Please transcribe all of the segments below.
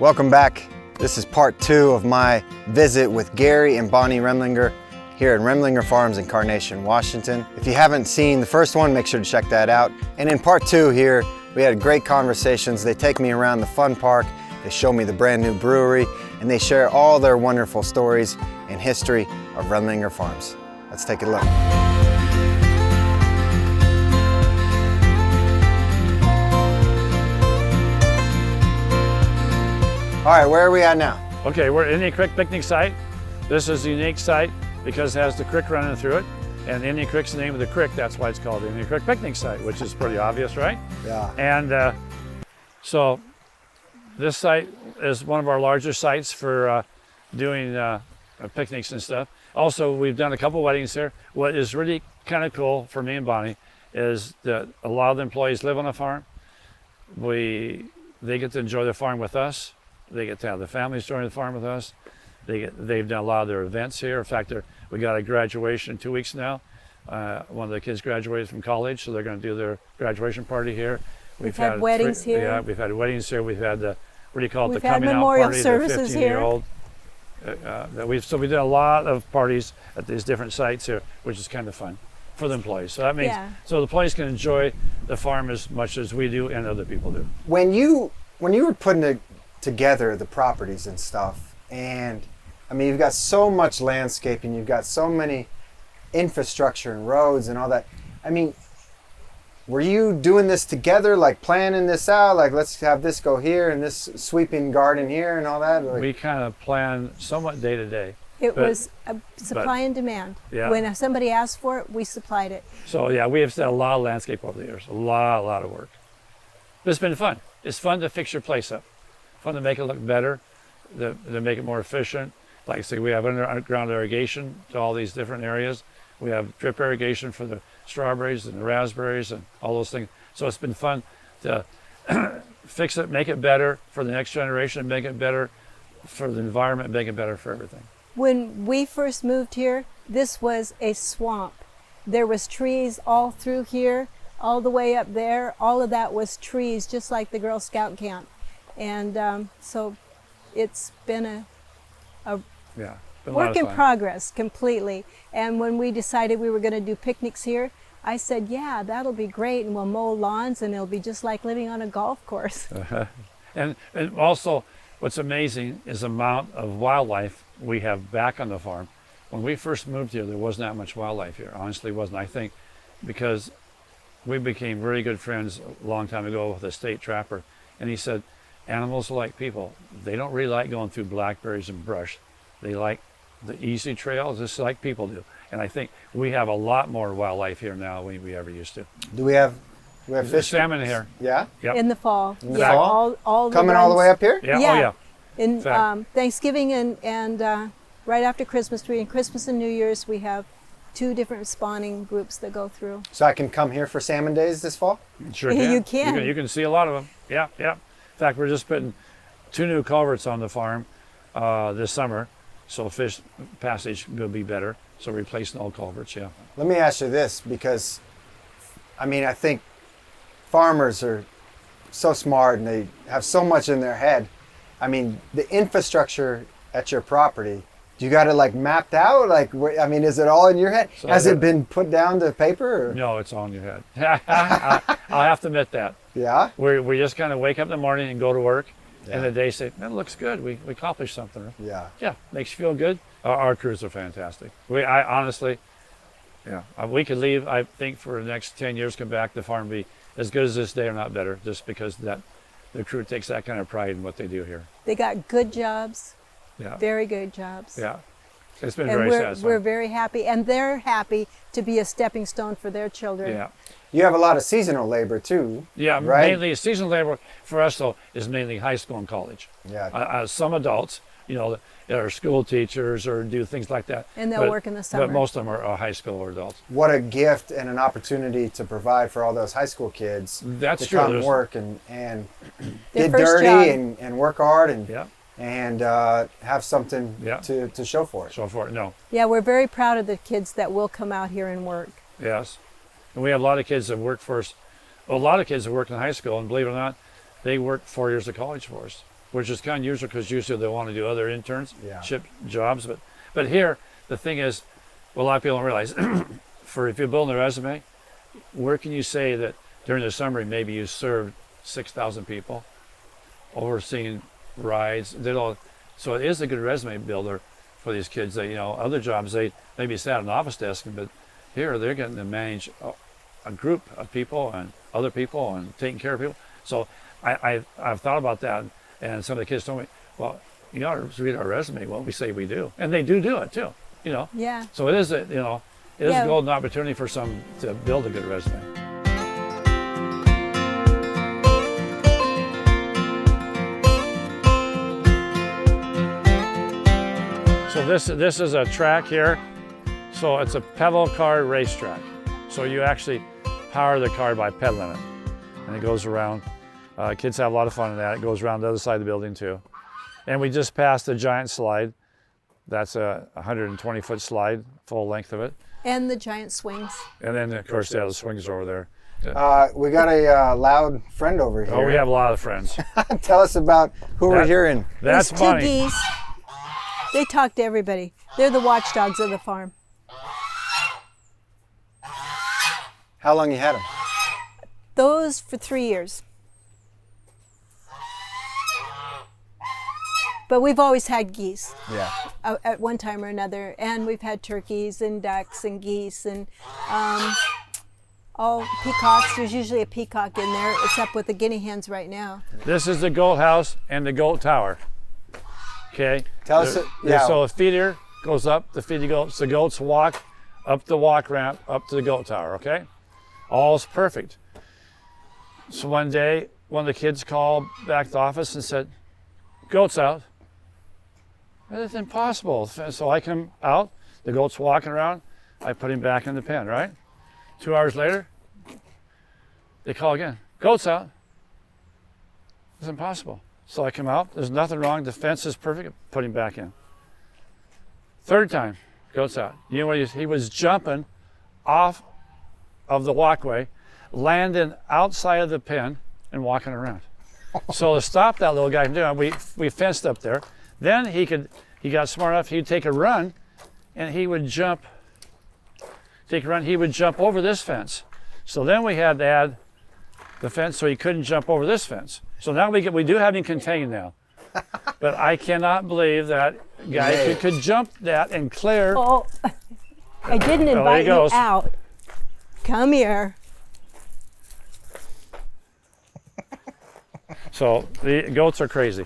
Welcome back. This is part 2 of my visit with Gary and Bonnie Remlinger here at Remlinger Farms in Carnation, Washington. If you haven't seen the first one, make sure to check that out. And in part 2 here, we had great conversations. They take me around the fun park, they show me the brand new brewery, and they share all their wonderful stories and history of Remlinger Farms. Let's take a look. All right, where are we at now? Okay, we're at Indian Creek picnic site. This is a unique site because it has the creek running through it. And Indian Creek's the name of the creek, that's why it's called the Indian Creek picnic site, which is pretty obvious, right? Yeah. And so this site is one of our larger sites for doing picnics and stuff. Also, we've done a couple weddings here. What is really kind of cool for me and Bonnie is that a lot of the employees live on a farm. They get to enjoy the farm with us. They get to have the families join the farm with us. They've done a lot of their events here. In fact, we got a graduation in 2 weeks now. One of the kids graduated from college, so they're going to do their graduation party here. We've had weddings here. Yeah, we've had weddings here. We've had the, what do you call it, We've the had coming out memorial party, services the 15-year-old. So we did a lot of parties at these different sites here, which is kind of fun for the employees. So that means, so the employees can enjoy the farm as much as we do and other people do. When you were putting together the properties and stuff, and I mean, you've got so much landscaping, you've got so many infrastructure and roads and all that. I mean, were you doing this together, like planning this out, like let's have this go here and this sweeping garden here and all that? Like, we kind of plan somewhat day to day. It was a supply and demand. Yeah. When somebody asked for it, we supplied it. So yeah, we have done a lot of landscape over the years, a lot of work. But it's been fun. It's fun to fix your place up, fun to make it look better, to make it more efficient. Like I say, we have underground irrigation to all these different areas. We have drip irrigation for the strawberries and the raspberries and all those things. So it's been fun to fix it, make it better for the next generation, make it better for the environment, make it better for everything. When we first moved here, this was a swamp. There was trees all through here, all the way up there. All of that was trees, just like the Girl Scout camp. And so it's been a work in progress completely. And when we decided we were going to do picnics here, I said, yeah, that'll be great, and we'll mow lawns and it'll be just like living on a golf course. And also what's amazing is the amount of wildlife we have back on the farm. When we first moved here, there wasn't that much wildlife here. Honestly, wasn't. I think because we became really good friends a long time ago with a state trapper, and he said, animals are like people. They don't really like going through blackberries and brush. They like the easy trails, just like people do. And I think we have a lot more wildlife here now than we ever used to. do we have fish? Salmon here. Yeah? Yep. In the fall. In the fall? All Coming all the way up here? Yeah. Yeah. Oh yeah. In Thanksgiving and right after Christmas, between Christmas and New Year's, we have 2 different spawning groups that go through. So I can come here for salmon days this fall? Sure can. You can. You can see a lot of them. Yeah. In fact, we're just putting 2 new culverts on the farm this summer, so fish passage will be better. So replacing old culverts, yeah. Let me ask you this, because I mean, I think farmers are so smart and they have so much in their head. I mean, the infrastructure at your property, do you got it like mapped out? Like, I mean, is it all in your head? So has it been put down to paper? Or? No, it's all in your head. I'll have to admit that. Yeah? We just kind of wake up in the morning and go to work, Yeah. and the day say, that looks good. We accomplished something. Yeah. Yeah, makes you feel good. Our crews are fantastic. I honestly, we could leave, I think, for the next 10 years, come back, the farm be as good as this day or not better, just because the crew takes that kind of pride in what they do here. They got good jobs, Yeah. very good jobs. Yeah. It's been And very we're satisfying. very happy, and they're happy to be a stepping stone for their children. Yeah. You have a lot of seasonal labor too. Yeah, right? mainly seasonal labor for us though is mainly high school and college. Yeah. Some adults, that are school teachers or do things like that. And they'll work in the summer. But most of them are high school or adults. What a gift and an opportunity to provide for all those high school kids. That's to true. come There's- work and Their get first dirty job. and work hard and Yeah. have something Yeah. to show for it. So forth. No. Yeah, we're very proud of the kids that will come out here and work. Yes. And we have a lot of kids that work for us. Well, a lot of kids that work in high school, and believe it or not, they work 4 years of college for us. which is kind of usual because usually they want to do other internship Yeah. jobs. But here, the thing is, what a lot of people don't realize, if you're building a resume, where can you say that during the summer maybe you served 6,000 people, overseeing rides, did all, so it is a good resume builder for these kids. That, other jobs they maybe sat at an office desk, but here they're getting to manage a group of people and other people and taking care of people. So I've thought about that, and some of the kids told me, well, you ought to read our resume, what we say we do, and they do it too. Yeah. So it is a golden opportunity for some to build a good resume. So this is a track here. So it's a pedal car racetrack. So you actually power the car by pedaling it, and it goes around. Kids have a lot of fun in that. It goes around the other side of the building too. And we just passed a giant slide. That's a 120-foot slide, full length of it. And the giant swings. And then, of course, the swings are over there. We got a loud friend over here. Oh, we have a lot of friends. Tell us about who we're hearing. That's There's funny. 2 geese. They talk to everybody. They're the watchdogs of the farm. How long you had them? Those for 3 years. But we've always had geese Yeah. at one time or another, and we've had turkeys and ducks and geese and all peacocks. There's usually a peacock in there, except with the guinea hens right now. This is the goat house and the goat tower. Okay. Tell us. So a feeder goes up to feed the goats. The goats walk up the walk ramp up to the goat tower. Okay. All's perfect. So one day, one of the kids called back to the office and said, "Goats out." That's impossible. So I come out, the goat's walking around, I put him back in the pen, right? 2 hours later, they call again, "Goat's out." It's impossible. So I come out, there's nothing wrong, the fence is perfect, put him back in. Third time, goat's out. You know what he was jumping off of the walkway, landing outside of the pen and walking around. So to stop that little guy from doing it, we fenced up there. Then he got smart enough, he'd take a run and he would jump over this fence. So then we had to add the fence so he couldn't jump over this fence. So now we do have him contained now. But I cannot believe that guy could jump that and clear. Oh, I didn't invite you out. Come here. So the goats are crazy.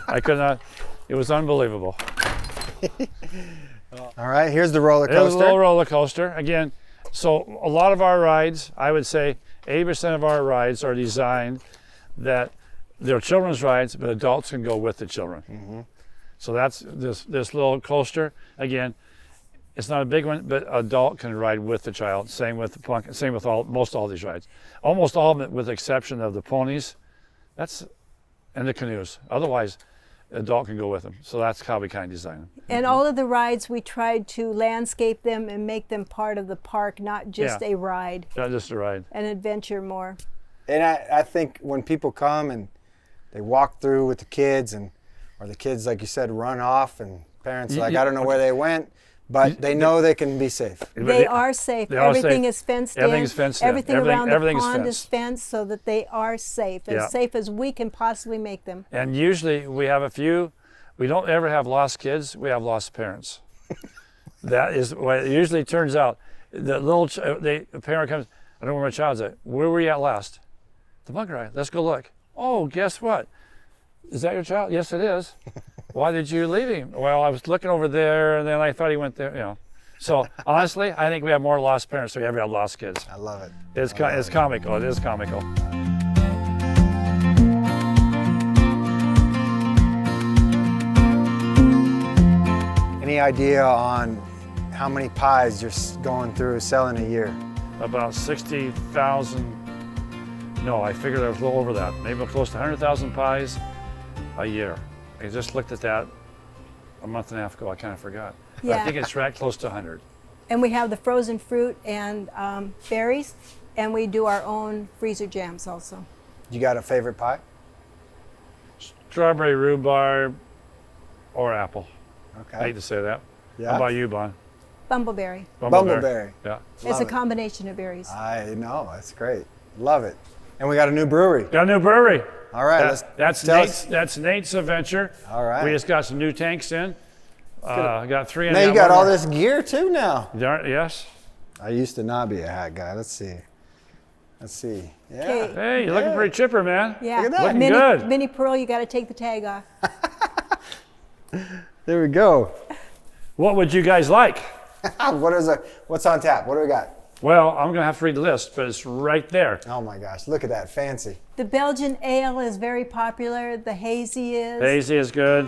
I could not, it was unbelievable. All right, here's the roller It was a coaster. little roller coaster. Again, so a lot of our rides, I would say 80% of our rides are designed that they're children's rides, but adults can go with the children. Mm-hmm. So that's this little coaster. Again, it's not a big one, but adult can ride with the child. Same with the punk. Same with most all these rides. Almost all of them, with the exception of the ponies, and the canoes. Otherwise, adult can go with them. So that's how we kind of design them. And all of the rides, we tried to landscape them and make them part of the park, not just a ride. Not just a ride. An adventure more. And I think when people come and they walk through with the kids, or the kids, like you said, run off, and parents are like, I don't know where they went, but they know they can be safe. They are safe. Everything is fenced in. Everything's fenced in. Everything around the everything's pond fenced. is fenced so that they are safe, as safe as we can possibly make them. And usually we have we don't ever have lost kids, we have lost parents. That is what it usually turns out. The parent comes, I don't know where my child's at. Where were you at last? The bug ride. Let's go look. Oh, guess what? Is that your child? Yes, it is. Why did you leave him? Well, I was looking over there, and then I thought he went there. So honestly, I think we have more lost parents than we ever have lost kids. I love it. It's comical. It is comical. Any idea on how many pies you're going through selling a year? About 60,000. No, I figured I was a little over that. Maybe close to 100,000 pies a year. I just looked at that a month and a half ago. I kind of forgot. But I think it's right close to 100. And we have the frozen fruit and berries, and we do our own freezer jams also. You got a favorite pie? Strawberry, rhubarb, or apple. I Okay. hate to say that. Yeah. How about you, Bon? Bumbleberry. Bumbleberry. Yeah. It's Love a it. combination of berries. I know. That's great. Love it. And we got a new brewery. Got a new brewery. All right. That's tell Nate's. us- That's Nate's adventure. All right. We just got some new tanks in. Got 3 in. Now you got all this gear too now. Yes. I used to not be a hat guy. Let's see. Let's see. Yeah. Okay. Hey, you're looking pretty chipper, man. Yeah. Look at that. Looking Mini, good. Mini Pearl, you got to take the tag off. There we go. What would you guys like? What's on tap? What do we got? Well, I'm gonna have to read the list, but it's right there. Oh my gosh, look at that, fancy. The Belgian ale is very popular. The hazy is. Hazy is good.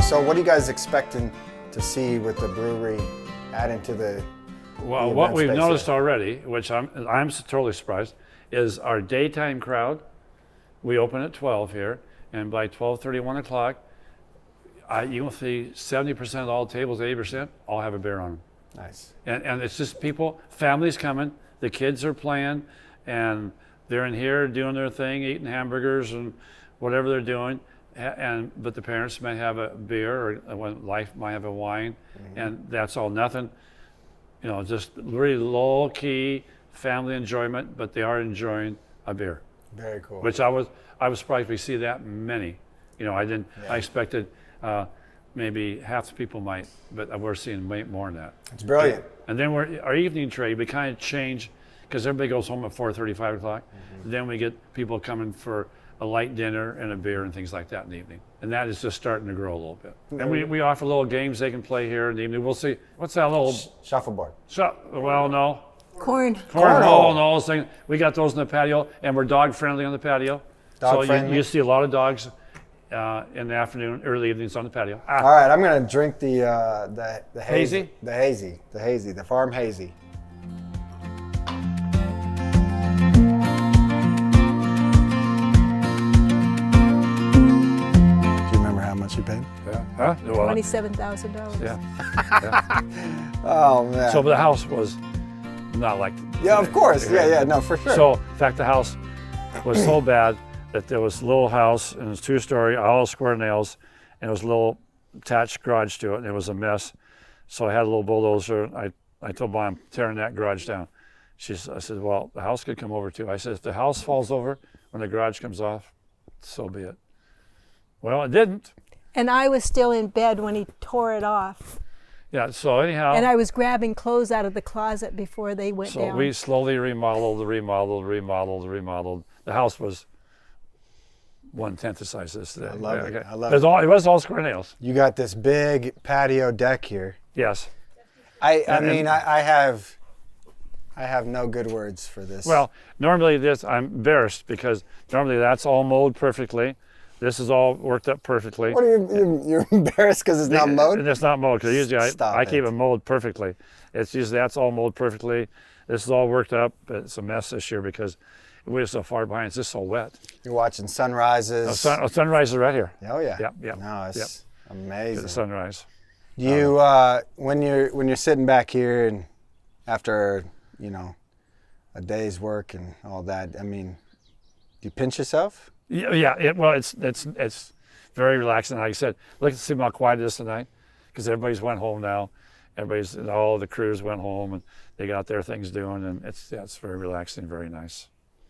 So what are you guys expecting to see with the brewery adding to the Well, the what event we've space noticed here? already, which I'm totally surprised, is our daytime crowd. We open at 12 here, and by 12:30, 1 o'clock, you will see 70% of all tables, 80%, all have a beer on them. Nice. And it's just people, families coming, the kids are playing, and they're in here doing their thing, eating hamburgers and whatever they're doing. But the parents may have a beer, or life might have a wine, and that's all nothing. You know, just really low key family enjoyment, but they are enjoying a beer, Very cool. which I was surprised we see that many. You know, I expected maybe half the people might, but we're seeing way more than that. It's brilliant. And then our evening trade, we kind of change because everybody goes home at 4:30, 5 o'clock. Then we get people coming for a light dinner and a beer and things like that in the evening. And that is just starting to grow a little bit. And we offer little games they can play here in the evening. We'll see. What's that little Shuffleboard. well, no. Corn. Cornhole and all those things. We got those in the patio, and we're dog friendly on the patio. Dog so friendly? you see a lot of dogs in the afternoon, early evenings on the patio. All right, I'm gonna drink the Hazy? the farm hazy. Do you remember how much you paid? Yeah. Huh? Well, $27,000. yeah. Oh man. So the house was not like. yeah, of course. Yeah, no, for sure. So, in fact, the house was so bad that there was a little house and it was 2-story, all square nails, and it was a little attached garage to it, and it was a mess. So I had a little bulldozer. I told Mom, I'm tearing that garage down. I said, well, the house could come over too. I said, if the house falls over when the garage comes off, so be it. Well, it didn't. And I was still in bed when he tore it off. Yeah, so anyhow. And I was grabbing clothes out of the closet before they went So down. we slowly remodeled. The house was 1/10 the size of this today. I love it. Okay. I love It was all square nails. you got this big patio deck here. Yes. I And- mean, I have no good words for this. Well, normally I'm embarrassed because normally that's all mowed perfectly. This is all worked up perfectly. what are you're embarrassed because it's not mowed? And it's not mowed because usually Stop I keep it. it mowed perfectly. It's usually that's all mowed perfectly. This is all worked up, but it's a mess this year because we're so far behind. It's just so wet. You're watching sunrises. Sunrise is right here. Oh yeah. Yep. No, it's Get the amazing. sunrise. You when you're sitting back here and after a day's work and all that, I mean, do you pinch yourself? Yeah. Well, it's very relaxing. Like I said, look see how quiet it is tonight, because everybody's went home now. All the crews went home and they got their things doing, and it's very relaxing, very nice.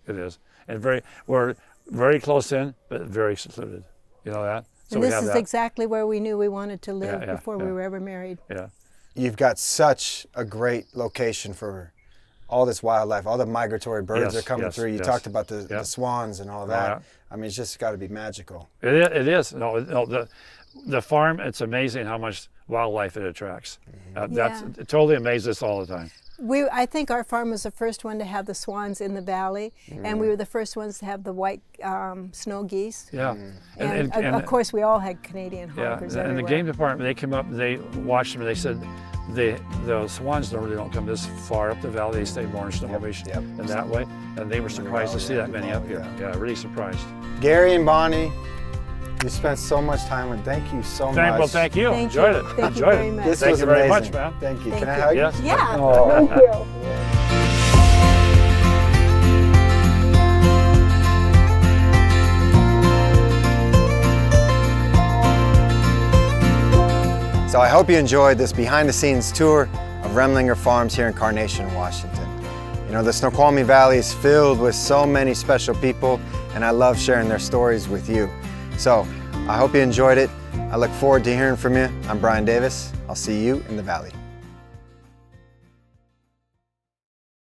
It is, and we're very close in, but very secluded. You know that. So and we this have is that. exactly where we knew we wanted to live Yeah, before we were ever married. Yeah. You've got such a great location for all this wildlife. All the migratory birds Yes, are coming yes, through. You yes. talked about the Yeah. swans and all that. yeah. I mean, it's just got to be magical. It is. No, the farm. It's amazing how much wildlife it attracts. That's Yeah. it totally amazes us all the time. I think our farm was the first one to have the swans in the valley, and we were the first ones to have the white snow geese. Yeah. And, of course, we all had Canadian honkers and the everywhere. game department, they came up, they watched them, and they said the swans normally don't come this far up the valley. They stay more in Snoqualmie and that way. And they were surprised to see that many up here. Yeah, really surprised. Gary and Bonnie, you spent so much time with. Thank you so much. Well, thank you. Thank Enjoyed you. it. Thank you Enjoyed very it. much. This Thank was you very amazing. much, man. Thank you. Thank Can I you. hug you? Yes. Yeah. Oh. Thank you. So I hope you enjoyed this behind the scenes tour of Remlinger Farms here in Carnation, Washington. You know, the Snoqualmie Valley is filled with so many special people, and I love sharing their stories with you. So I hope you enjoyed it. I look forward to hearing from you. I'm Brian Davis. I'll see you in the Valley.